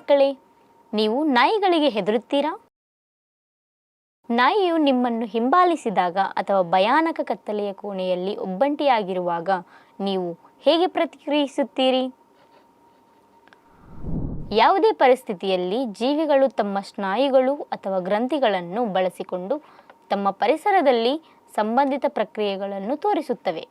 ಮಕ್ಕಳೇ, ನೀವು ನಾಯಿಗಳಿಗೆ ಹೆದರುತ್ತೀರಾ? ನಾಯಿಯು ನಿಮ್ಮನ್ನು ಹಿಂಬಾಲಿಸಿದಾಗ ಅಥವಾ ಭಯಾನಕ ಕತ್ತಲೆಯ ಕೋಣೆಯಲ್ಲಿ ಒಬ್ಬಂಟಿಯಾಗಿರುವಾಗ ನೀವು ಹೇಗೆ ಪ್ರತಿಕ್ರಿಯಿಸುತ್ತೀರಿ? ಯಾವುದೇ ಪರಿಸ್ಥಿತಿಯಲ್ಲಿ ಜೀವಿಗಳು ತಮ್ಮ ಸ್ನಾಯುಗಳು ಅಥವಾ ಗ್ರಂಥಿಗಳನ್ನು ಬಳಸಿಕೊಂಡು ತಮ್ಮ ಪರಿಸರದಲ್ಲಿ ಸಂಬಂಧಿತ ಪ್ರಕ್ರಿಯೆಗಳನ್ನು ತೋರಿಸುತ್ತವೆ.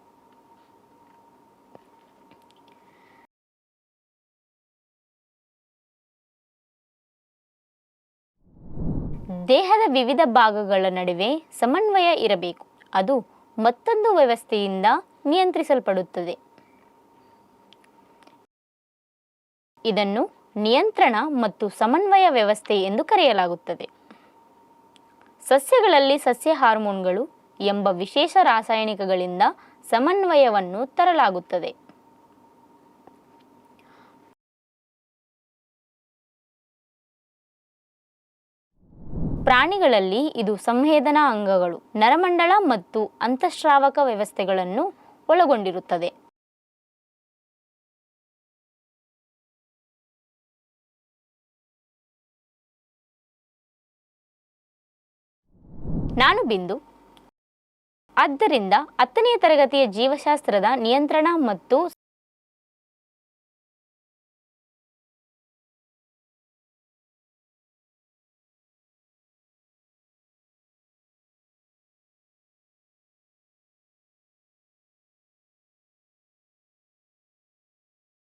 ದೇಹದ ವಿವಿಧ ಭಾಗಗಳ ನಡುವೆ ಸಮನ್ವಯ ಇರಬೇಕು. ಅದು ಮತ್ತೊಂದು ವ್ಯವಸ್ಥೆಯಿಂದ ನಿಯಂತ್ರಿಸಲ್ಪಡುತ್ತದೆ. ಇದನ್ನು ನಿಯಂತ್ರಣ ಮತ್ತು ಸಮನ್ವಯ ವ್ಯವಸ್ಥೆ ಎಂದು ಕರೆಯಲಾಗುತ್ತದೆ. ಸಸ್ಯಗಳಲ್ಲಿ ಸಸ್ಯ ಹಾರ್ಮೋನ್ಗಳು ಎಂಬ ವಿಶೇಷ ರಾಸಾಯನಿಕಗಳಿಂದ ಸಮನ್ವಯವನ್ನು ತರಲಾಗುತ್ತದೆ. ಪ್ರಾಣಿಗಳಲ್ಲಿ ಇದು ಸಂವೇದನಾ ಅಂಗಗಳು, ನರಮಂಡಲ ಮತ್ತು ಅಂತಃಸ್ರಾವಕ ವ್ಯವಸ್ಥೆಗಳನ್ನು ಒಳಗೊಂಡಿರುತ್ತದೆ. ನಾನು ಬಿಂದು. ಆದ್ದರಿಂದ 10ನೇ ತರಗತಿಯ ಜೀವಶಾಸ್ತ್ರದ ನಿಯಂತ್ರಣ ಮತ್ತು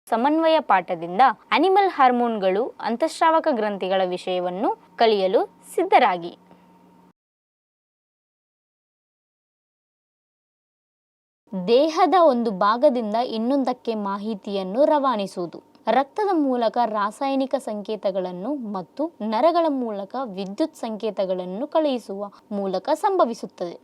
ಸಮನ್ವಯ ಪಾಠದಿಂದ ಅನಿಮಲ್ ಹಾರ್ಮೋನ್ಗಳು ಅಂತಃಸ್ರಾವಕ ಗ್ರಂಥಿಗಳ ವಿಷಯವನ್ನು ಕಲಿಯಲು ಸಿದ್ಧರಾಗಿ. ದೇಹದ ಒಂದು ಭಾಗದಿಂದ ಇನ್ನೊಂದಕ್ಕೆ ಮಾಹಿತಿಯನ್ನು ರವಾನಿಸುವುದು ರಕ್ತದ ಮೂಲಕ ರಾಸಾಯನಿಕ ಸಂಕೇತಗಳನ್ನು ಮತ್ತು ನರಗಳ ಮೂಲಕ ವಿದ್ಯುತ್ ಸಂಕೇತಗಳನ್ನು ಕಳುಹಿಸುವ ಮೂಲಕ ಸಂಭವಿಸುತ್ತದೆ.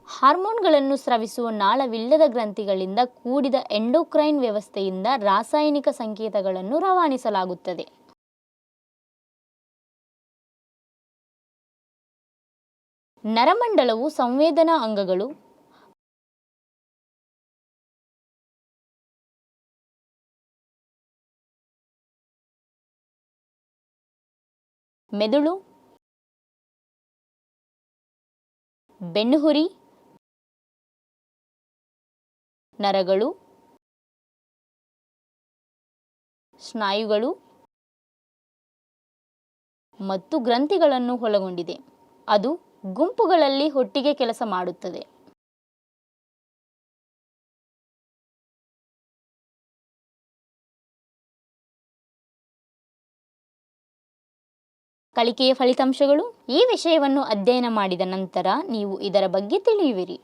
ಹಾರ್ಮೋನ್ಗಳನ್ನು ಸ್ರವಿಸುವ ನಾಳವಿಲ್ಲದ ಗ್ರಂಥಿಗಳಿಂದ ಕೂಡಿದ ಎಂಡೋಕ್ರೈನ್ ವ್ಯವಸ್ಥೆಯಿಂದ ರಾಸಾಯನಿಕ ಸಂಕೇತಗಳನ್ನು ರವಾನಿಸಲಾಗುತ್ತದೆ. ನರಮಂಡಲವು ಸಂವೇದನಾ ಅಂಗಗಳು, ಮೆದುಳು, ಬೆನ್ನುಹುರಿ, ನರಗಳು, ಸ್ನಾಯುಗಳು ಮತ್ತು ಗ್ರಂಥಿಗಳನ್ನು ಒಳಗೊಂಡಿದೆ. ಅದು ಗುಂಪುಗಳಲ್ಲಿ ಒಟ್ಟಿಗೆ ಕೆಲಸ ಮಾಡುತ್ತದೆ. ಕಲಿಕೆಯ ಫಲಿತಾಂಶಗಳು. ಈ ವಿಷಯವನ್ನು ಅಧ್ಯಯನ ಮಾಡಿದ ನಂತರ ನೀವು ಇದರ ಬಗ್ಗೆ ತಿಳಿಯುವಿರಿ.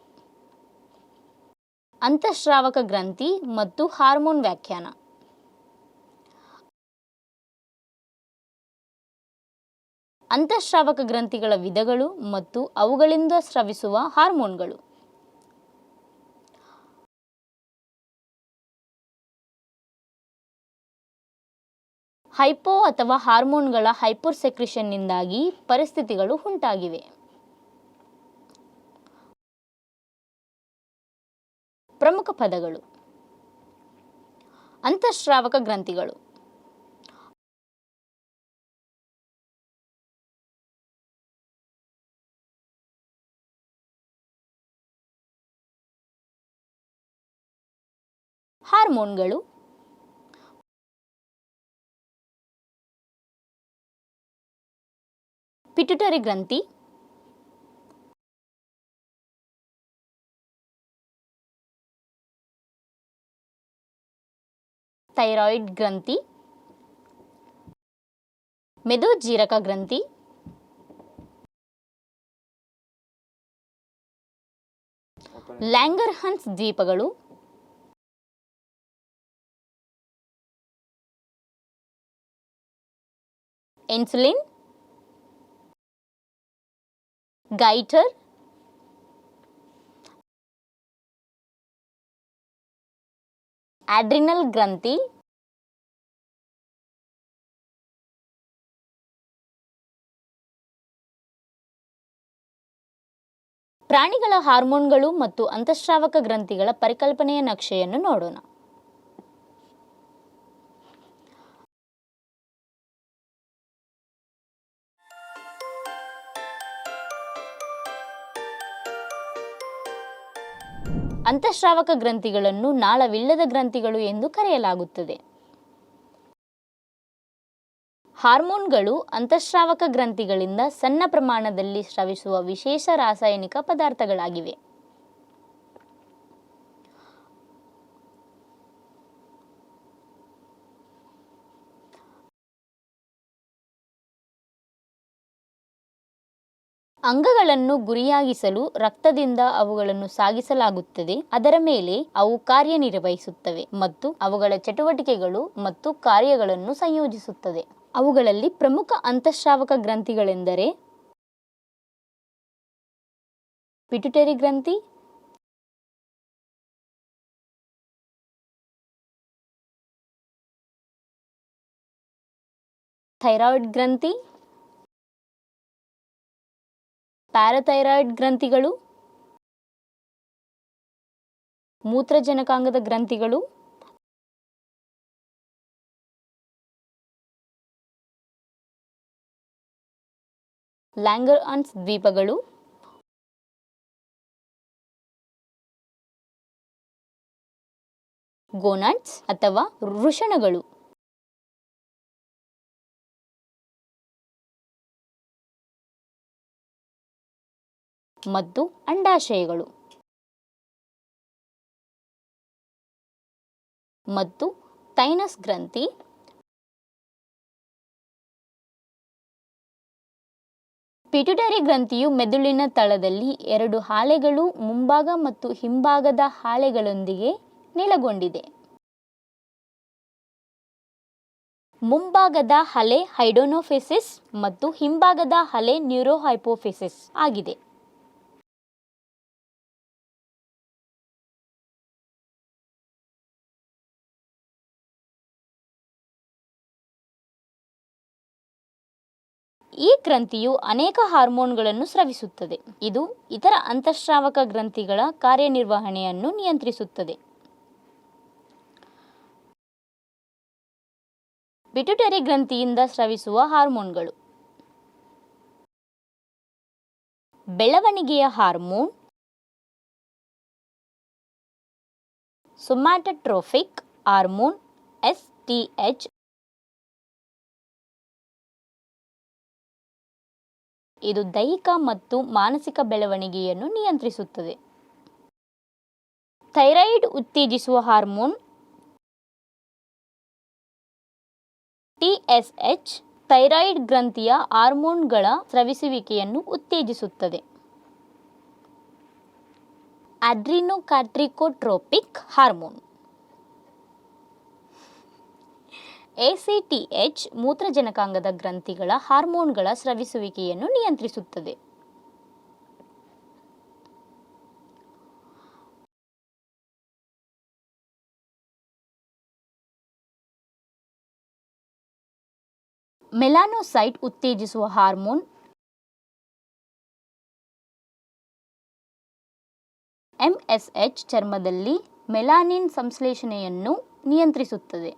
ಅಂತಃಸ್ರಾವಕ ಗ್ರಂಥಿ ಮತ್ತು ಹಾರ್ಮೋನ್ ವ್ಯಾಖ್ಯಾನ. ಅಂತಃಸ್ರಾವಕ ಗ್ರಂಥಿಗಳ ವಿಧಗಳು ಮತ್ತು ಅವುಗಳಿಂದ ಸ್ರವಿಸುವ ಹಾರ್ಮೋನ್ಗಳು. ಹೈಪೋ ಅಥವಾ ಹಾರ್ಮೋನ್ಗಳ ಹೈಪೋಸೆಕ್ರಿಷನ್ನಿಂದಾಗಿ ಪರಿಸ್ಥಿತಿಗಳು ಉಂಟಾಗಿವೆ. ಪ್ರಮುಖ ಪದಗಳು: ಅಂತಃಸ್ರಾವಕ ಗ್ರಂಥಿಗಳು, ಹಾರ್ಮೋನ್ಗಳು, ಪಿಟ್ಯುಟರಿ ಗ್ರಂಥಿ, ಥೈರಾಯ್ಡ್ ಗ್ರಂಥಿ, ಮೆದೋಜೀರಕ ಗ್ರಂಥಿ, ಲ್ಯಾಂಗರ್ಹನ್ಸ್ ದ್ವೀಪಗಳು, ಇನ್ಸುಲಿನ್, ಗೈಟರ್, ಆಡ್ರಿನಲ್ ಗ್ರಂಥಿ, ಪ್ರಾಣಿಗಳ ಹಾರ್ಮೋನ್ಗಳು ಮತ್ತು ಅಂತಃಸ್ರಾವಕ ಗ್ರಂಥಿಗಳ ಪರಿಕಲ್ಪನೆಯ ನಕ್ಷೆಯನ್ನು ನೋಡೋಣ. ಅಂತಃಸ್ರಾವಕ ಗ್ರಂಥಿಗಳನ್ನು ನಾಳವಿಲ್ಲದ ಗ್ರಂಥಿಗಳು ಎಂದು ಕರೆಯಲಾಗುತ್ತದೆ. ಹಾರ್ಮೋನ್ಗಳು ಅಂತಃಸ್ರಾವಕ ಗ್ರಂಥಿಗಳಿಂದ ಸಣ್ಣ ಪ್ರಮಾಣದಲ್ಲಿ ಸ್ರವಿಸುವ ವಿಶೇಷ ರಾಸಾಯನಿಕ ಪದಾರ್ಥಗಳಾಗಿವೆ. ಅಂಗಗಳನ್ನು ಗುರಿಯಾಗಿಸಲು ರಕ್ತದಿಂದ ಅವುಗಳನ್ನು ಸಾಗಿಸಲಾಗುತ್ತದೆ. ಅದರ ಮೇಲೆ ಅವು ಕಾರ್ಯನಿರ್ವಹಿಸುತ್ತವೆ ಮತ್ತು ಅವುಗಳ ಚಟುವಟಿಕೆಗಳು ಮತ್ತು ಕಾರ್ಯಗಳನ್ನು ಸಂಯೋಜಿಸುತ್ತದೆ. ಅವುಗಳಲ್ಲಿ ಪ್ರಮುಖ ಅಂತಃಸ್ರಾವಕ ಗ್ರಂಥಿಗಳೆಂದರೆ ಪಿಟ್ಯುಟರಿ ಗ್ರಂಥಿ, ಥೈರಾಯ್ಡ್ ಗ್ರಂಥಿ, ಪ್ಯಾರಾಥೈರಾಯ್ಡ್ ಗ್ರಂಥಿಗಳು, ಮೂತ್ರಜನಕಾಂಗದ ಗ್ರಂಥಿಗಳು, ಲ್ಯಾಂಗರ್ಹಾನ್ಸ್ ದ್ವೀಪಗಳು, ಗೋನಾಡ್ಸ್ ಅಥವಾ ವೃಷಣಗಳು, ಮತ್ತು ಅಂಡಾಶಯಗಳು ಮತ್ತು ಥೈನಸ್ ಗ್ರಂಥಿ, ಪಿಟ್ಯುಟರಿ ಗ್ರಂಥಿಯು ಮೆದುಳಿನ ತಳದಲ್ಲಿ ಎರಡು ಹಾಲೆಗಳು ಮುಂಭಾಗ ಮತ್ತು ಹಿಂಭಾಗದ ಹಾಲೆಗಳೊಂದಿಗೆ ನೆಲೆಗೊಂಡಿದೆ. ಮುಂಭಾಗದ ಹಲೆ ಹೈಡೋನೋಫಿಸಿಸ್ ಮತ್ತು ಹಿಂಭಾಗದ ಹಲೆ ನ್ಯೂರೋಹೈಪೋಫಿಸಿಸ್ ಆಗಿದೆ. ಈ ಗ್ರಂಥಿಯು ಅನೇಕ ಹಾರ್ಮೋನ್ಗಳನ್ನು ಸ್ರವಿಸುತ್ತದೆ. ಇದು ಇತರ ಅಂತಃಸ್ರಾವಕ ಗ್ರಂಥಿಗಳ ಕಾರ್ಯನಿರ್ವಹಣೆಯನ್ನು ನಿಯಂತ್ರಿಸುತ್ತದೆ. ಪಿಟ್ಯುಟರಿ ಗ್ರಂಥಿಯಿಂದ ಸ್ರವಿಸುವ ಹಾರ್ಮೋನ್ಗಳು: ಬೆಳವಣಿಗೆಯ ಹಾರ್ಮೋನ್, ಸೊಮ್ಯಾಟೋಟ್ರೋಫಿಕ್ ಹಾರ್ಮೋನ್ STH, ಇದು ದೈಹಿಕ ಮತ್ತು ಮಾನಸಿಕ ಬೆಳವಣಿಗೆಯನ್ನು ನಿಯಂತ್ರಿಸುತ್ತದೆ. ಥೈರಾಯ್ಡ್ ಉತ್ತೇಜಿಸುವ ಹಾರ್ಮೋನ್ TSH, ಥೈರಾಯ್ಡ್ ಗ್ರಂಥಿಯ ಹಾರ್ಮೋನ್ಗಳ ಸ್ರವಿಸುವಿಕೆಯನ್ನು ಉತ್ತೇಜಿಸುತ್ತದೆ. ಅಡ್ರಿನೋಕಾರ್ಟಿಕೋಟ್ರೋಪಿಕ್ ಹಾರ್ಮೋನ್ ACTH, ಮೂತ್ರಜನಕಾಂಗದ ಗ್ರಂಥಿಗಳ ಹಾರ್ಮೋನ್ಗಳ ಸ್ರವಿಸುವಿಕೆಯನ್ನು ನಿಯಂತ್ರಿಸುತ್ತದೆ. ಮೆಲಾನೋಸೈಟ್ ಉತ್ತೇಜಿಸುವ ಹಾರ್ಮೋನ್ MSH, ಚರ್ಮದಲ್ಲಿ ಮೆಲಾನಿನ್ ಸಂಶ್ಲೇಷಣೆಯನ್ನು ನಿಯಂತ್ರಿಸುತ್ತದೆ.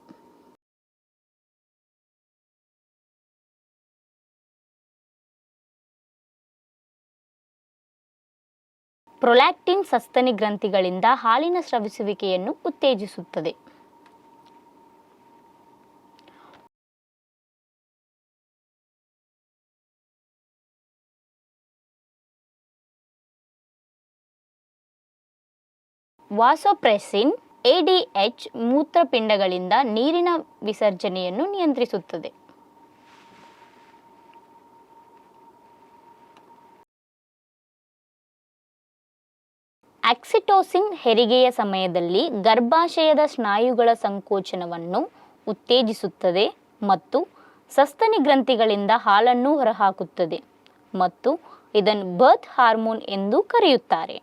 ಪ್ರೊಲ್ಯಾಕ್ಟಿನ್ ಸಸ್ತನಿ ಗ್ರಂಥಿಗಳಿಂದ ಹಾಲಿನ ಸ್ರವಿಸುವಿಕೆಯನ್ನು ಉತ್ತೇಜಿಸುತ್ತದೆ. ವಾಸೋಪ್ರೆಸ್ಸಿನ್ ADH ಮೂತ್ರಪಿಂಡಗಳಿಂದ ನೀರಿನ ವಿಸರ್ಜನೆಯನ್ನು ನಿಯಂತ್ರಿಸುತ್ತದೆ. ಆಕ್ಸಿಟೋಸಿನ್ ಹೆರಿಗೆಯ ಸಮಯದಲ್ಲಿ ಗರ್ಭಾಶಯದ ಸ್ನಾಯುಗಳ ಸಂಕೋಚನವನ್ನು ಉತ್ತೇಜಿಸುತ್ತದೆ ಮತ್ತು ಸಸ್ತನಿ ಗ್ರಂಥಿಗಳಿಂದ ಹಾಲನ್ನು ಹೊರಹಾಕುತ್ತದೆ ಮತ್ತು ಇದನ್ನು ಬರ್ತ್ ಹಾರ್ಮೋನ್ ಎಂದು ಕರೆಯುತ್ತಾರೆ.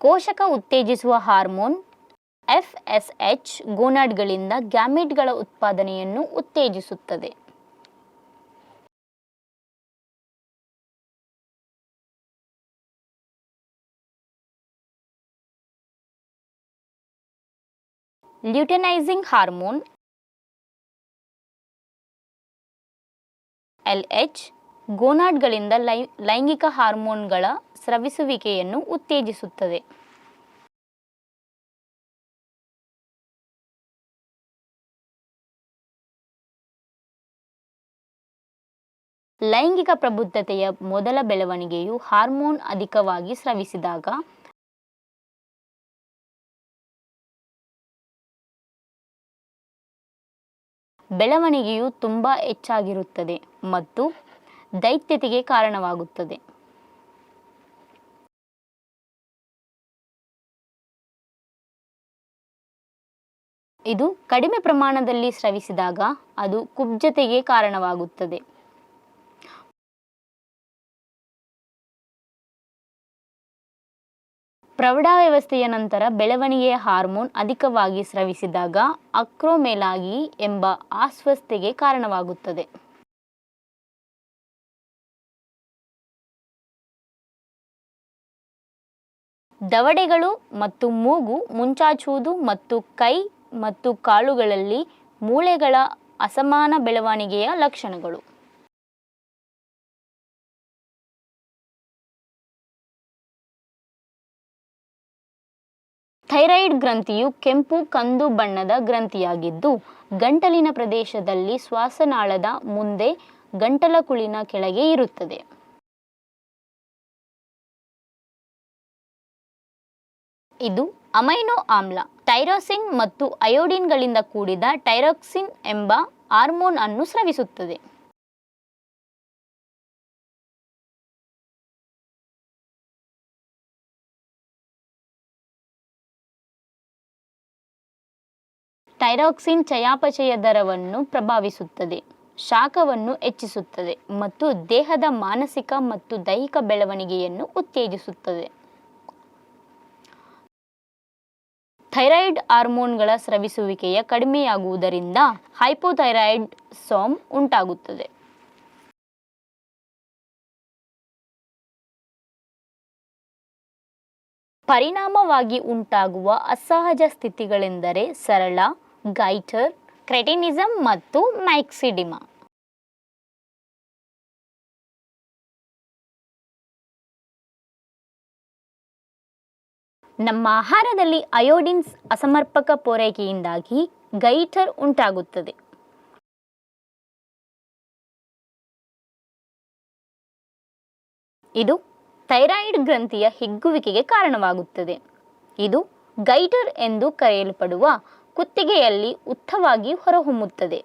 ಕೋಶಕ ಉತ್ತೇಜಿಸುವ ಹಾರ್ಮೋನ್ FSH ಗೋನಾಡ್ಗಳಿಂದ ಗ್ಯಾಮೆಟ್ಗಳ ಉತ್ಪಾದನೆಯನ್ನು ಉತ್ತೇಜಿಸುತ್ತದೆ. ಲ್ಯೂಟೆನೈಸಿಂಗ್ ಹಾರ್ಮೋನ್ LH ಗೋನಾಡ್ಗಳಿಂದ ಲೈಂಗಿಕ ಹಾರ್ಮೋನ್ಗಳ ಸ್ರವಿಸುವಿಕೆಯನ್ನು ಉತ್ತೇಜಿಸುತ್ತದೆ. ಲೈಂಗಿಕ ಪ್ರಬುದ್ಧತೆಯ ಮೊದಲ ಬೆಳವಣಿಗೆಯು ಹಾರ್ಮೋನ್ ಅಧಿಕವಾಗಿ ಸ್ರವಿಸಿದಾಗ ಬೆಳವಣಿಗೆಯು ತುಂಬಾ ಹೆಚ್ಚಾಗಿರುತ್ತದೆ ಮತ್ತು ದೈತ್ಯತೆಗೆ ಕಾರಣವಾಗುತ್ತದೆ. ಇದು ಕಡಿಮೆ ಪ್ರಮಾಣದಲ್ಲಿ ಸ್ರವಿಸಿದಾಗ ಅದು ಕುಬ್ಜತೆಗೆ ಕಾರಣವಾಗುತ್ತದೆ. ಪ್ರೌಢಾವಸ್ಥೆಯ ನಂತರ ಬೆಳವಣಿಗೆಯ ಹಾರ್ಮೋನ್ ಅಧಿಕವಾಗಿ ಸ್ರವಿಸಿದಾಗ ಅಕ್ರೋಮೆಲಾಗಿ ಎಂಬ ಅಸ್ವಸ್ಥತೆಗೆ ಕಾರಣವಾಗುತ್ತದೆ. ದವಡೆಗಳು ಮತ್ತು ಮೂಗು ಮುಂಚಾಚುವುದು ಮತ್ತು ಕೈ ಮತ್ತು ಕಾಲುಗಳಲ್ಲಿ ಮೂಳೆಗಳ ಅಸಮಾನ ಬೆಳವಣಿಗೆಯ ಲಕ್ಷಣಗಳು. ಥೈರಾಯ್ಡ್ ಗ್ರಂಥಿಯು ಕೆಂಪು ಕಂದು ಬಣ್ಣದ ಗ್ರಂಥಿಯಾಗಿದ್ದು ಗಂಟಲಿನ ಪ್ರದೇಶದಲ್ಲಿ ಶ್ವಾಸನಾಳದ ಮುಂದೆ ಗಂಟಲ ಕುಳಿನ ಕೆಳಗೆ ಇರುತ್ತದೆ. ಇದು ಅಮೈನೋ ಆಮ್ಲ ಟೈರೋಸಿನ್ ಮತ್ತು ಅಯೋಡಿನ್ಗಳಿಂದ ಕೂಡಿದ ಟೈರಾಕ್ಸಿನ್ ಎಂಬ ಹಾರ್ಮೋನ್ ಅನ್ನು ಸ್ರವಿಸುತ್ತದೆ. ಟೈರಾಕ್ಸಿನ್ ಚಯಾಪಚಯ ದರವನ್ನು ಪ್ರಭಾವಿಸುತ್ತದೆ, ಶಾಖವನ್ನು ಹೆಚ್ಚಿಸುತ್ತದೆ ಮತ್ತು ದೇಹದ ಮಾನಸಿಕ ಮತ್ತು ದೈಹಿಕ ಬೆಳವಣಿಗೆಯನ್ನು ಉತ್ತೇಜಿಸುತ್ತದೆ. ಥೈರಾಯ್ಡ್ ಹಾರ್ಮೋನ್ಗಳ ಸ್ರವಿಸುವಿಕೆಯ ಕಡಿಮೆಯಾಗುವುದರಿಂದ ಹೈಪೋಥೈರಾಯ್ಡಿಸಮ್ ಉಂಟಾಗುತ್ತದೆ. ಪರಿಣಾಮವಾಗಿ ಉಂಟಾಗುವ ಅಸಹಜ ಸ್ಥಿತಿಗಳೆಂದರೆ ಸರಳ ಗೈಟರ್, ಕ್ರೆಟಿನಿಸಮ್ ಮತ್ತು ಮ್ಯಾಕ್ಸಿಡಿಮಾ. ನಮ್ಮ ಆಹಾರದಲ್ಲಿ ಅಯೋಡಿನ್ ಅಸಮರ್ಪಕ ಪೂರೈಕೆಯಿಂದಾಗಿ ಗೈಟರ್ ಉಂಟಾಗುತ್ತದೆ. ಇದು ಥೈರಾಯ್ಡ್ ಗ್ರಂಥಿಯ ಹಿಗ್ಗುವಿಕೆಗೆ ಕಾರಣವಾಗುತ್ತದೆ. ಇದು ಗೈಟರ್ ಎಂದು ಕರೆಯಲ್ಪಡುವ ಕುತ್ತಿಗೆಯಲ್ಲಿ ಉದ್ದವಾಗಿ ಹೊರಹೊಮ್ಮುತ್ತದೆ.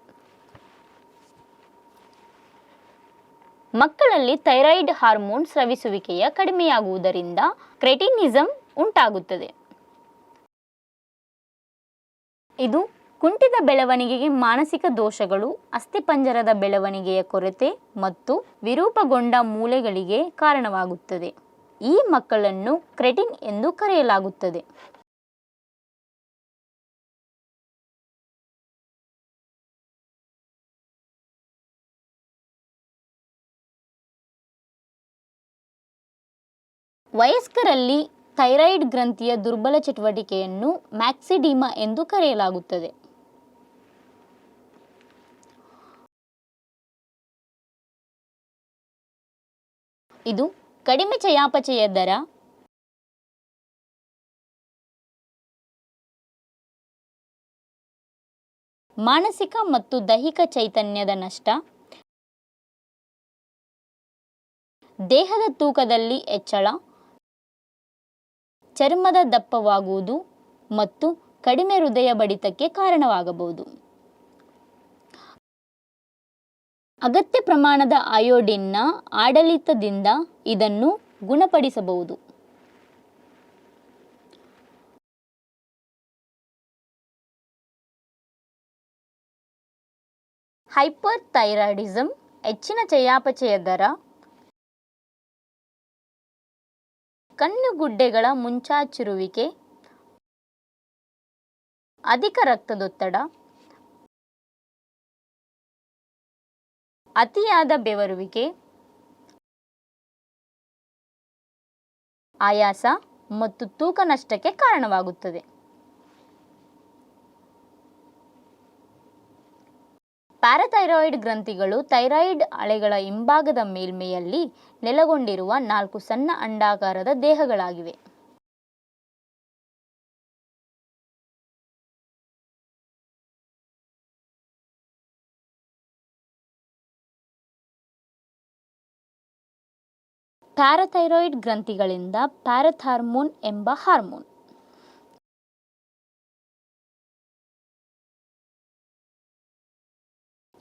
ಮಕ್ಕಳಲ್ಲಿ ಥೈರಾಯ್ಡ್ ಹಾರ್ಮೋನ್ ಸ್ರವಿಸುವಿಕೆಯ ಕಡಿಮೆಯಾಗುವುದರಿಂದ ಕ್ರೆಟಿನಿಸಮ್ ಉಂಟಾಗುತ್ತದೆ. ಇದು ಕುಂಠಿತ ಬೆಳವಣಿಗೆಗೆ, ಮಾನಸಿಕ ದೋಷಗಳು, ಅಸ್ಥಿಪಂಜರದ ಬೆಳವಣಿಗೆಯ ಕೊರತೆ ಮತ್ತು ವಿರೂಪಗೊಂಡ ಮೂಳೆಗಳಿಗೆ ಕಾರಣವಾಗುತ್ತದೆ. ಈ ಮಕ್ಕಳನ್ನು ಕ್ರೆಟಿನ್ ಎಂದು ಕರೆಯಲಾಗುತ್ತದೆ. ವಯಸ್ಕರಲ್ಲಿ ಥೈರಾಯ್ಡ್ ಗ್ರಂಥಿಯ ದುರ್ಬಲ ಚಟುವಟಿಕೆಯನ್ನು ಮ್ಯಾಕ್ಸಿಡಿಮಾ ಎಂದು ಕರೆಯಲಾಗುತ್ತದೆ. ಇದು ಕಡಿಮೆ ಚಯಾಪಚಯ ದರ, ಮಾನಸಿಕ ಮತ್ತು ದೈಹಿಕ ಚೈತನ್ಯದ ನಷ್ಟ, ದೇಹದ ತೂಕದಲ್ಲಿ ಹೆಚ್ಚಳ, ಚರ್ಮದ ದಪ್ಪವಾಗುವುದು ಮತ್ತು ಕಡಿಮೆ ಹೃದಯ ಬಡಿತಕ್ಕೆ ಕಾರಣವಾಗಬಹುದು. ಅಗತ್ಯ ಪ್ರಮಾಣದ ಅಯೋಡಿನ್ನ ಆಡಳಿತದಿಂದ ಇದನ್ನು ಗುಣಪಡಿಸಬಹುದು. ಹೈಪರ್ಥೈರಾಯ್ಡಿಸಮ್, ಹೆಚ್ಚಿನ ಚಯಾಪಚಯ ದರ, ಕಣ್ಣುಗುಡ್ಡೆಗಳ ಮುಂಚಾಚಿರುವಿಕೆ, ಅಧಿಕ ರಕ್ತದೊತ್ತಡ, ಅತಿಯಾದ ಬೆವರುವಿಕೆ, ಆಯಾಸ ಮತ್ತು ತೂಕ ನಷ್ಟಕ್ಕೆ ಕಾರಣವಾಗುತ್ತದೆ. ಪ್ಯಾರಾಥೈರಾಯ್ಡ್ ಗ್ರಂಥಿಗಳು ಥೈರಾಯ್ಡ್ ಹಾಳೆಗಳ ಹಿಂಭಾಗದ ಮೇಲ್ಮೈಯಲ್ಲಿ ನೆಲೆಗೊಂಡಿರುವ 4 ಸಣ್ಣ ಅಂಡಾಕಾರದ ದೇಹಗಳಾಗಿವೆ. ಪ್ಯಾರಾಥೈರಾಯ್ಡ್ ಗ್ರಂಥಿಗಳಿಂದ ಪ್ಯಾರಾಥಾರ್ಮೋನ್ ಎಂಬ ಹಾರ್ಮೋನ್,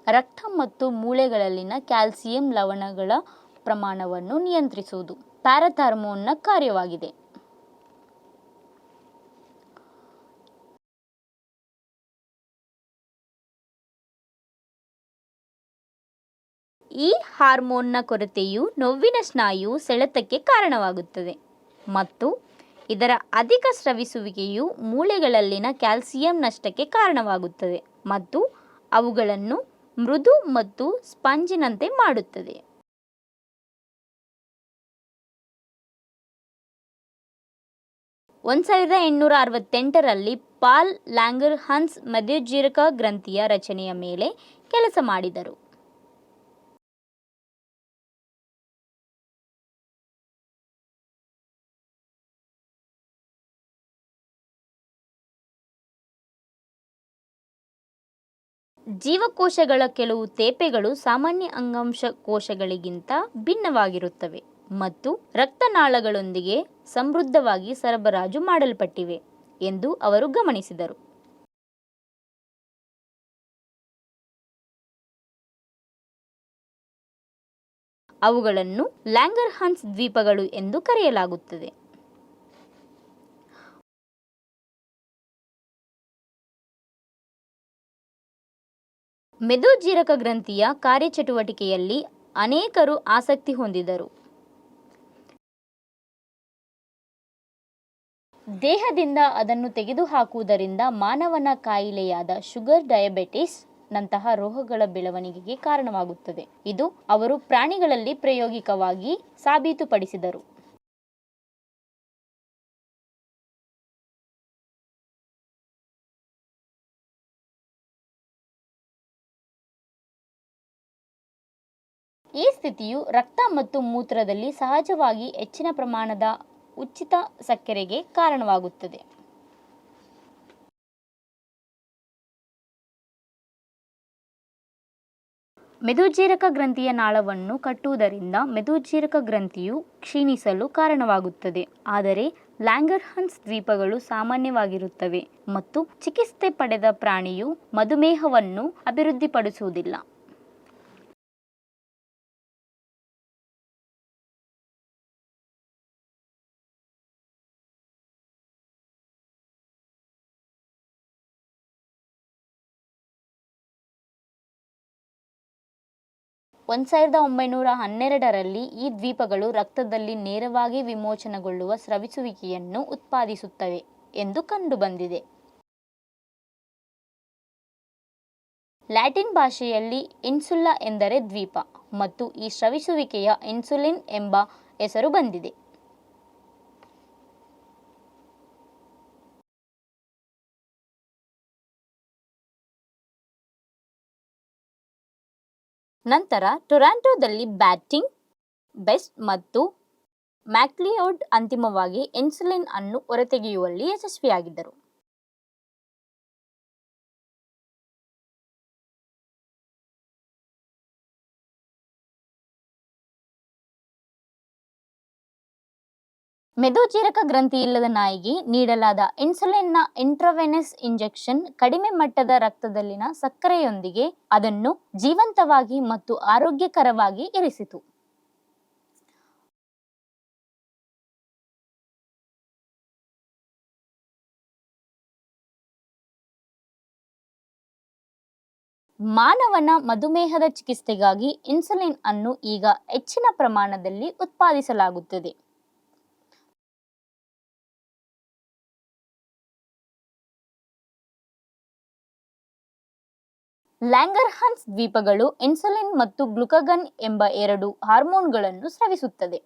ರಕ್ತ ಮತ್ತು ಮೂಳೆಗಳಲ್ಲಿನ ಕ್ಯಾಲ್ಸಿಯಂ ಲವಣಗಳ ಪ್ರಮಾಣವನ್ನು ನಿಯಂತ್ರಿಸುವುದು ಪ್ಯಾರಾಥಾರ್ಮೋನ್ನ ಕಾರ್ಯವಾಗಿದೆ. ಈ ಹಾರ್ಮೋನ್ನ ಕೊರತೆಯು ನೋವಿನ ಸ್ನಾಯು ಸೆಳೆತಕ್ಕೆ ಕಾರಣವಾಗುತ್ತದೆ ಮತ್ತು ಇದರ ಅಧಿಕ ಸ್ರವಿಸುವಿಕೆಯು ಮೂಳೆಗಳಲ್ಲಿನ ಕ್ಯಾಲ್ಸಿಯಂ ನಷ್ಟಕ್ಕೆ ಕಾರಣವಾಗುತ್ತದೆ ಮತ್ತು ಅವುಗಳನ್ನು ಮೃದು ಮತ್ತು ಸ್ಪಾಂಜಿನಂತೆ ಮಾಡುತ್ತದೆ. ಒಂದು 1868ರಲ್ಲಿ ಪಾಲ್ ಲ್ಯಾಂಗರ್ಹನ್ಸ್ ಮೆದೋಜೀರಕ ಗ್ರಂಥಿಯ ರಚನೆಯ ಮೇಲೆ ಕೆಲಸ ಮಾಡಿದರು. ಜೀವಕೋಶಗಳ ಕೆಲವು ತೇಪೆಗಳು ಸಾಮಾನ್ಯ ಅಂಗಾಂಶ ಕೋಶಗಳಿಗಿಂತ ಭಿನ್ನವಾಗಿರುತ್ತವೆ ಮತ್ತು ರಕ್ತನಾಳಗಳೊಂದಿಗೆ ಸಮೃದ್ಧವಾಗಿ ಸರಬರಾಜು ಮಾಡಲ್ಪಟ್ಟಿವೆ ಎಂದು ಅವರು ಗಮನಿಸಿದರು. ಅವುಗಳನ್ನು ಲ್ಯಾಂಗರ್ಹನ್ಸ್ ದ್ವೀಪಗಳು ಎಂದು ಕರೆಯಲಾಗುತ್ತದೆ. ಮೆದೋಜೀರಕ ಗ್ರಂಥಿಯ ಕಾರ್ಯಚಟುವಟಿಕೆಯಲ್ಲಿ ಅನೇಕರು ಆಸಕ್ತಿ ಹೊಂದಿದರು. ದೇಹದಿಂದ ಅದನ್ನು ತೆಗೆದುಹಾಕುವುದರಿಂದ ಮಾನವನ ಕಾಯಿಲೆಯಾದ ಶುಗರ್ ಡಯಾಬಿಟಿಸ್ ನಂತಹ ರೋಗಗಳ ಬೆಳವಣಿಗೆಗೆ ಕಾರಣವಾಗುತ್ತದೆ. ಇದು ಅವರು ಪ್ರಾಣಿಗಳಲ್ಲಿ ಪ್ರಾಯೋಗಿಕವಾಗಿ ಸಾಬೀತುಪಡಿಸಿದರು. ಈ ಸ್ಥಿತಿಯು ರಕ್ತ ಮತ್ತು ಮೂತ್ರದಲ್ಲಿ ಸಹಜವಾಗಿ ಹೆಚ್ಚಿನ ಪ್ರಮಾಣದ ಉಚಿತ ಸಕ್ಕರೆಗೆ ಕಾರಣವಾಗುತ್ತದೆ. ಮೆದೋಜೀರಕ ಗ್ರಂಥಿಯ ನಾಳವನ್ನು ಕಟ್ಟುವುದರಿಂದ ಮೆದೋಜೀರಕ ಗ್ರಂಥಿಯು ಕ್ಷೀಣಿಸಲು ಕಾರಣವಾಗುತ್ತದೆ, ಆದರೆ ಲ್ಯಾಂಗರ್ಹನ್ಸ್ ದ್ವೀಪಗಳು ಸಾಮಾನ್ಯವಾಗಿರುತ್ತವೆ ಮತ್ತು ಚಿಕಿತ್ಸೆ ಪಡೆದ ಪ್ರಾಣಿಯು ಮಧುಮೇಹವನ್ನು ಅಭಿವೃದ್ಧಿಪಡಿಸುವುದಿಲ್ಲ. ಒಂದು 1912ರಲ್ಲಿ ಈ ದ್ವೀಪಗಳು ರಕ್ತದಲ್ಲಿ ನೇರವಾಗಿ ವಿಮೋಚನೆಗೊಳ್ಳುವ ಸ್ರವಿಸುವಿಕೆಯನ್ನು ಉತ್ಪಾದಿಸುತ್ತವೆ ಎಂದು ಕಂಡುಬಂದಿದೆ. ಲ್ಯಾಟಿನ್ ಭಾಷೆಯಲ್ಲಿ ಇನ್ಸುಲಾ ಎಂದರೆ ದ್ವೀಪ ಮತ್ತು ಈ ಸ್ರವಿಸುವಿಕೆಯ ಇನ್ಸುಲಿನ್ ಎಂಬ ಹೆಸರು ಬಂದಿದೆ. ನಂತರ ಟೊರಾಂಟೊದಲ್ಲಿ ಬ್ಯಾಪ್ಟಿಸ್ಟ್, ಬೆಸ್ಟ್ ಮತ್ತು ಮ್ಯಾಕ್ಲಿಯೋಡ್ ಅಂತಿಮವಾಗಿ ಇನ್ಸುಲಿನ್ ಅನ್ನು ಹೊರತೆಗೆಯುವಲ್ಲಿ ಯಶಸ್ವಿಯಾಗಿದ್ದರು. ಮೆದೋಜೀರಕ ಗ್ರಂಥಿ ಇಲ್ಲದ ನಾಯಿಗೆ ನೀಡಲಾದ ಇನ್ಸುಲಿನ್ನ ಇಂಟ್ರಾವೆನಸ್ ಇಂಜೆಕ್ಷನ್ ಕಡಿಮೆ ಮಟ್ಟದ ರಕ್ತದಲ್ಲಿನ ಸಕ್ಕರೆಯೊಂದಿಗೆ ಅದನ್ನು ಜೀವಂತವಾಗಿ ಮತ್ತು ಆರೋಗ್ಯಕರವಾಗಿ ಇರಿಸಿತು. ಮಾನವನ ಮಧುಮೇಹದ ಚಿಕಿತ್ಸೆಗಾಗಿ ಇನ್ಸುಲಿನ್ ಅನ್ನು ಈಗ ಹೆಚ್ಚಿನ ಪ್ರಮಾಣದಲ್ಲಿ ಉತ್ಪಾದಿಸಲಾಗುತ್ತದೆ. ಲ್ಯಾಂಗರ್ಹಾನ್ಸ್ ದ್ವೀಪಗಳು ಇನ್ಸುಲಿನ್ ಮತ್ತು ಗ್ಲುಕಗನ್ ಎಂಬ ಎರಡು ಹಾರ್ಮೋನ್ಗಳನ್ನು ಸ್ರವಿಸುತ್ತದೆ.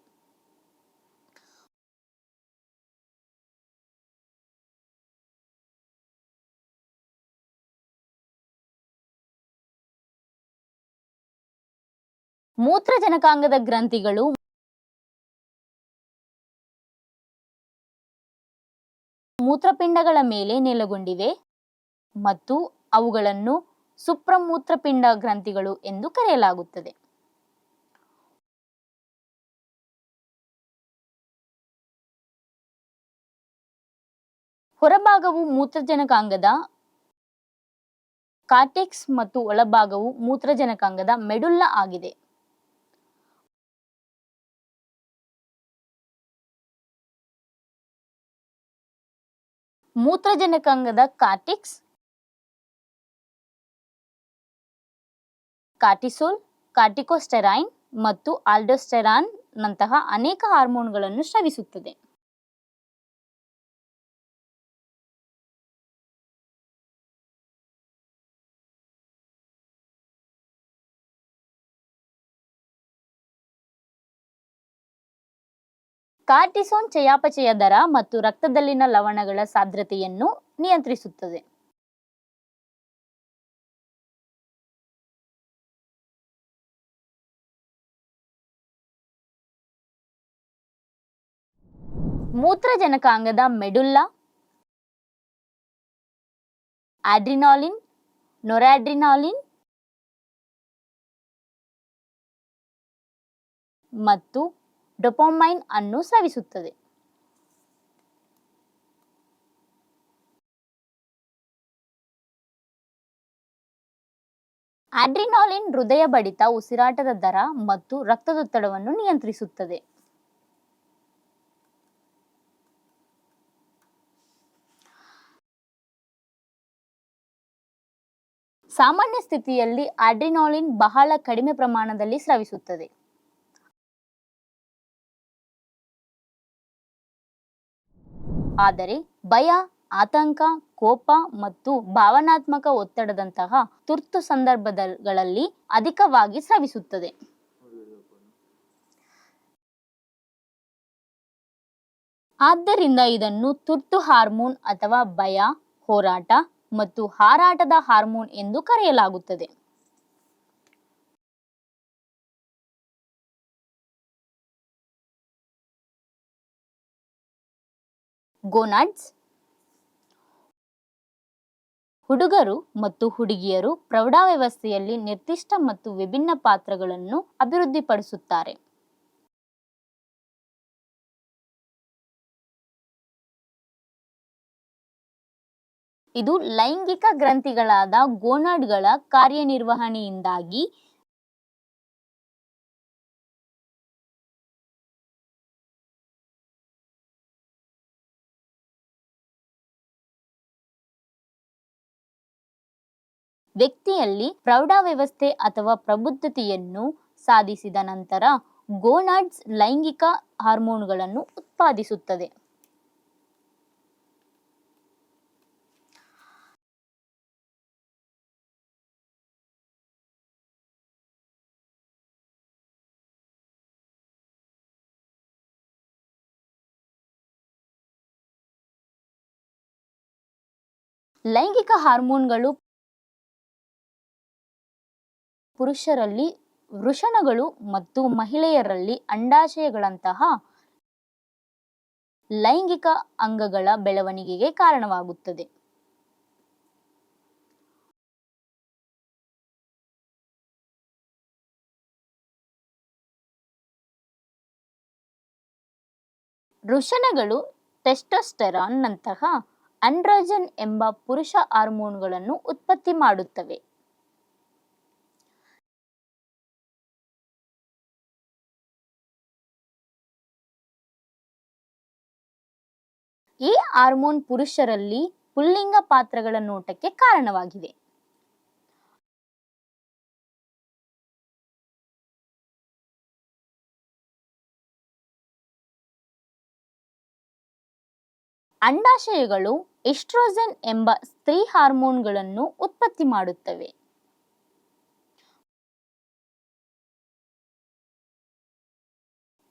ಮೂತ್ರಜನಕಾಂಗದ ಗ್ರಂಥಿಗಳು ಮೂತ್ರಪಿಂಡಗಳ ಮೇಲೆ ನೆಲೆಗೊಂಡಿವೆ ಮತ್ತು ಅವುಗಳನ್ನು ಸುಪ್ರಮೂತ್ರಪಿಂಡ ಗ್ರಂಥಿಗಳು ಎಂದು ಕರೆಯಲಾಗುತ್ತದೆ. ಹೊರಭಾಗವು ಮೂತ್ರಜನಕಾಂಗದ ಕಾರ್ಟೆಕ್ಸ್ ಮತ್ತು ಒಳಭಾಗವು ಮೂತ್ರಜನಕಾಂಗದ ಮೆಡುಲ್ಲಾ ಆಗಿದೆ. ಮೂತ್ರಜನಕಾಂಗದ ಕಾರ್ಟೆಕ್ಸ್ ಕಾರ್ಟಿಸೋಲ್, ಕಾರ್ಟಿಕೋಸ್ಟೆರೈನ್ ಮತ್ತು ಆಲ್ಡೋಸ್ಟೆರಾನ್ ನಂತಹ ಅನೇಕ ಹಾರ್ಮೋನ್ಗಳನ್ನು ಸ್ರವಿಸುತ್ತದೆ. ಕಾರ್ಟಿಸೋನ್ ಚಯಾಪಚಯ ದರ ಮತ್ತು ರಕ್ತದಲ್ಲಿನ ಲವಣಗಳ ಸಾಂದ್ರತೆಯನ್ನು ನಿಯಂತ್ರಿಸುತ್ತದೆ. ಮೂತ್ರಜನಕಾಂಗದ ಮೆಡುಲ್ಲಾ ಆಡ್ರಿನಾಲಿನ್, ನೊರಾಡ್ರಿನಾಲಿನ್ ಮತ್ತು ಡೋಪಾಮೈನ್ ಅನ್ನು ಸ್ರವಿಸುತ್ತದೆ. ಆಡ್ರಿನಾಲಿನ್ ಹೃದಯ ಬಡಿತ, ಉಸಿರಾಟದ ದರ ಮತ್ತು ರಕ್ತದೊತ್ತಡವನ್ನು ನಿಯಂತ್ರಿಸುತ್ತದೆ. ಸಾಮಾನ್ಯ ಸ್ಥಿತಿಯಲ್ಲಿ ಆಡ್ರಿನಾಲಿನ್ ಬಹಳ ಕಡಿಮೆ ಪ್ರಮಾಣದಲ್ಲಿ ಸ್ರವಿಸುತ್ತದೆ. ಆದರೆ ಭಯ, ಆತಂಕ, ಕೋಪ ಮತ್ತು ಭಾವನಾತ್ಮಕ ಒತ್ತಡದಂತಹ ತುರ್ತು ಸಂದರ್ಭಗಳಲ್ಲಿ ಅಧಿಕವಾಗಿ ಸ್ರವಿಸುತ್ತದೆ. ಆದ್ದರಿಂದ ಇದನ್ನು ತುರ್ತು ಹಾರ್ಮೋನ್ ಅಥವಾ ಭಯ, ಹೋರಾಟ ಮತ್ತು ಹಾರಾಟದ ಹಾರ್ಮೋನ್ ಎಂದು ಕರೆಯಲಾಗುತ್ತದೆ. ಗೋನಾಡ್ಸ್. ಹುಡುಗರು ಮತ್ತು ಹುಡುಗಿಯರು ಪ್ರೌಢಾವಸ್ಥೆಯಲ್ಲಿ ನಿರ್ದಿಷ್ಟ ಮತ್ತು ವಿಭಿನ್ನ ಪಾತ್ರಗಳನ್ನು ಅಭಿವೃದ್ಧಿಪಡಿಸುತ್ತಾರೆ. ಇದು ಲೈಂಗಿಕ ಗ್ರಂಥಿಗಳಾದ ಗೋನಾಡ್ಗಳ ಕಾರ್ಯನಿರ್ವಹಣೆಯಿಂದಾಗಿ ವ್ಯಕ್ತಿಯಲ್ಲಿ ಪ್ರೌಢಾವಸ್ಥೆ ಅಥವಾ ಪ್ರಬುದ್ಧತೆಯನ್ನು ಸಾಧಿಸಿದ ನಂತರ ಗೋನಾಡ್ಸ್ ಲೈಂಗಿಕ ಹಾರ್ಮೋನುಗಳನ್ನು ಉತ್ಪಾದಿಸುತ್ತದೆ. ಲೈಂಗಿಕ ಹಾರ್ಮೋನ್ಗಳು ಪುರುಷರಲ್ಲಿ ವೃಷಣಗಳು ಮತ್ತು ಮಹಿಳೆಯರಲ್ಲಿ ಅಂಡಾಶಯಗಳಂತಹ ಲೈಂಗಿಕ ಅಂಗಗಳ ಬೆಳವಣಿಗೆಗೆ ಕಾರಣವಾಗುತ್ತದೆ. ವೃಷಣಗಳು ಟೆಸ್ಟೋಸ್ಟೆರಾನ್ ನಂತಹ ಆಂಡ್ರೋಜನ್ ಎಂಬ ಪುರುಷ ಹಾರ್ಮೋನುಗಳನ್ನು ಉತ್ಪತ್ತಿ ಮಾಡುತ್ತವೆ. ಈ ಹಾರ್ಮೋನ್ ಪುರುಷರಲ್ಲಿ ಪುಲ್ಲಿಂಗ ಪಾತ್ರಗಳ ನೋಟಕ್ಕೆ ಕಾರಣವಾಗಿದೆ. ಅಂಡಾಶಯಗಳು ಎಸ್ಟ್ರೋಜನ್ ಎಂಬ ಸ್ತ್ರೀ ಹಾರ್ಮೋನ್ಗಳನ್ನು ಉತ್ಪತ್ತಿ ಮಾಡುತ್ತವೆ.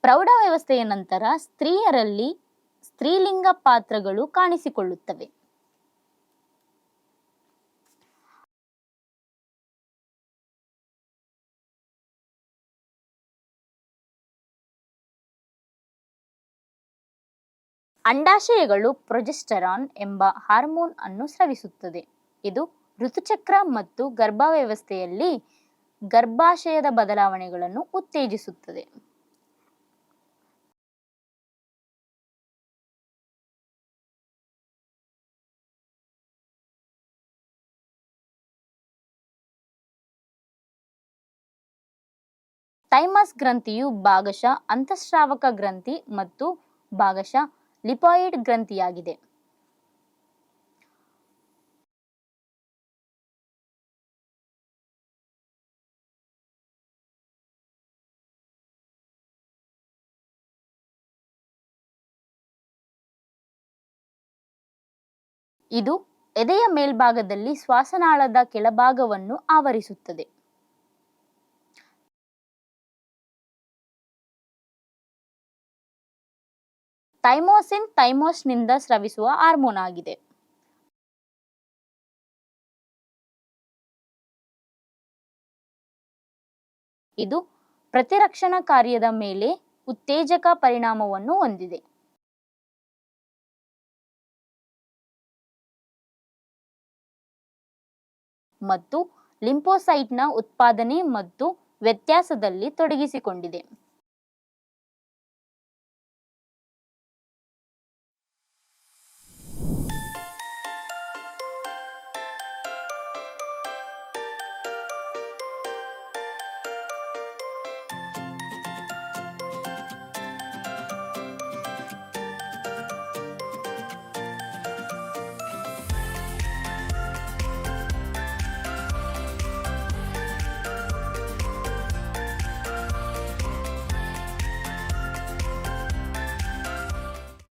ಪ್ರೌಢಾವಸ್ಥೆಯ ನಂತರ ಸ್ತ್ರೀಯರಲ್ಲಿ ಸ್ತ್ರೀಲಿಂಗ ಪಾತ್ರಗಳು ಕಾಣಿಸಿಕೊಳ್ಳುತ್ತವೆ. ಅಂಡಾಶಯಗಳು ಪ್ರೊಜೆಸ್ಟರಾನ್ ಎಂಬ ಹಾರ್ಮೋನ್ ಅನ್ನು ಸ್ರವಿಸುತ್ತದೆ. ಇದು ಋತುಚಕ್ರ ಮತ್ತು ಗರ್ಭಾವಸ್ಥೆಯಲ್ಲಿ ಗರ್ಭಾಶಯದ ಬದಲಾವಣೆಗಳನ್ನು ಉತ್ತೇಜಿಸುತ್ತದೆ. ಥೈಮಸ್ ಗ್ರಂಥಿಯು ಭಾಗಶಃ ಅಂತಃಸ್ರಾವಕ ಗ್ರಂಥಿ ಮತ್ತು ಭಾಗಶಃ ಲಿಪಾಯಿಡ್ ಗ್ರಂಥಿಯಾಗಿದೆ. ಇದು ಎದೆಯ ಮೇಲ್ಭಾಗದಲ್ಲಿ ಶ್ವಾಸನಾಳದ ಕೆಳಭಾಗವನ್ನು ಆವರಿಸುತ್ತದೆ. ಥೈಮೋಸಿನ್ ಥೈಮೋಸ್ನಿಂದ ಸ್ರವಿಸುವ ಹಾರ್ಮೋನ್ ಆಗಿದೆ. ಇದು ಪ್ರತಿರಕ್ಷಣಾ ಕಾರ್ಯದ ಮೇಲೆ ಉತ್ತೇಜಕ ಪರಿಣಾಮವನ್ನು ಹೊಂದಿದೆ. ಮತ್ತು ಲಿಂಫೋಸೈಟ್ನ ಉತ್ಪಾದನೆ ಮತ್ತು ವ್ಯತ್ಯಾಸದಲ್ಲಿ ತೊಡಗಿಸಿಕೊಂಡಿದೆ.